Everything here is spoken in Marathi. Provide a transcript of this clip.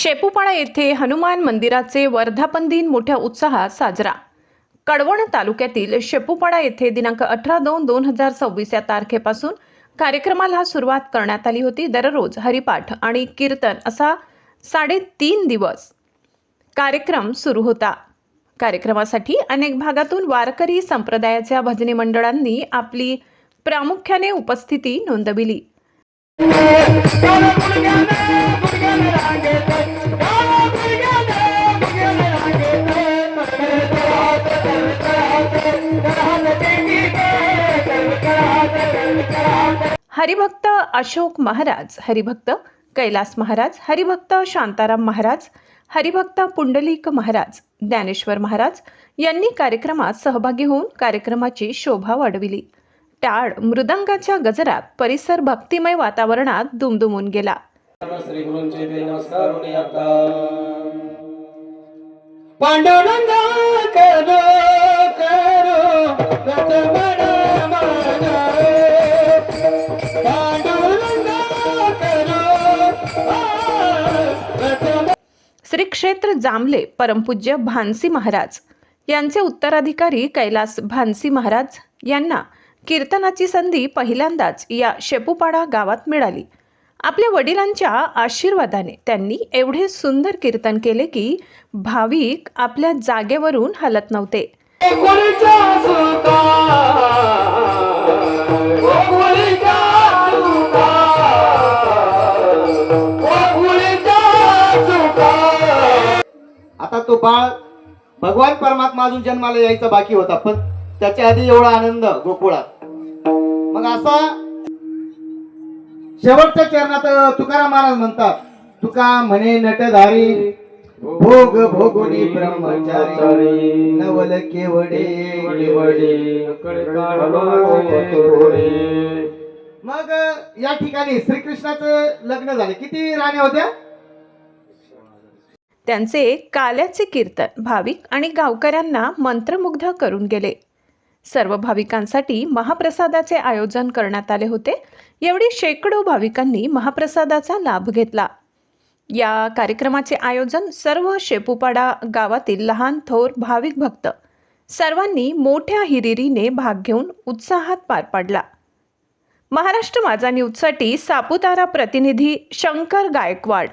शेपूपाळा येथे हनुमान मंदिराचे वर्धापन दिन मोठ्या उत्साहात साजरा। कळवण तालुक्यातील शेपूपाळा येथे दिनांक 18/2/2026 या तारखेपासून कार्यक्रमाला सुरुवात करण्यात आली होती। दररोज हरिपाठ आणि कीर्तन असा 3.5 दिवस कार्यक्रम सुरू होता। कार्यक्रमासाठी अनेक भागातून वारकरी संप्रदायाच्या भजनी मंडळांनी आपली प्रामुख्याने उपस्थिती नोंदविली। हरिभक्त अशोक महाराज, हरिभक्त कैलास महाराज, हरिभक्त शांताराम महाराज, हरिभक्त पुंडलिक महाराज, ज्ञानेश्वर महाराज यांनी कार्यक्रमात सहभागी होऊन कार्यक्रमाची शोभा वाढविली। टाळ मृदंगाच्या गजरात परिसर भक्तिमय वातावरणात दुमदुमून गेला। श्री गुरूंचे नमस्कार पांडुरंगा करो करो रतमना माना पांडुरंगा करो। श्री क्षेत्र जामले परमपूज्य भानसी महाराज यांचे उत्तराधिकारी कैलास भानसी महाराज यांना कीर्तनाची संधी पहिल्यांदाच या शेपूपाडा गावात मिळाली। आपल्या वडिलांच्या आशीर्वादाने त्यांनी एवढे सुंदर कीर्तन केले की भाविक आपल्या जागेवरून हलत नव्हते। आता तो बाळ भगवान परमात्मा अजून जन्माला यायचा बाकी होता, पण त्याच्या आधी एवढा आनंद गोकुळात। मग असा शेवटच्या चरणात तुकाराम महाराज म्हणतात, तुका म्हणे नटधारी भोग भोगुनी ब्रह्मचारी नवल केवडे मग या ठिकाणी श्रीकृष्णाचं लग्न झाले। किती राण्या होत्या? त्यांचे काल्याचे कीर्तन भाविक आणि गावकऱ्यांना मंत्रमुग्ध करून गेले। सर्व भाविकांसाठी महाप्रसादाचे आयोजन करण्यात आले होते। एवढी शेकडो भाविकांनी महाप्रसादाचा लाभ घेतला। या कार्यक्रमाचे आयोजन सर्व शेपूपाडा गावातील लहान थोर भाविक भक्त सर्वांनी मोठ्या हिरिरीने भाग घेऊन उत्साहात पार पाडला। महाराष्ट्र माझा न्यूजसाठी सापुतारा प्रतिनिधी शंकर गायकवाड।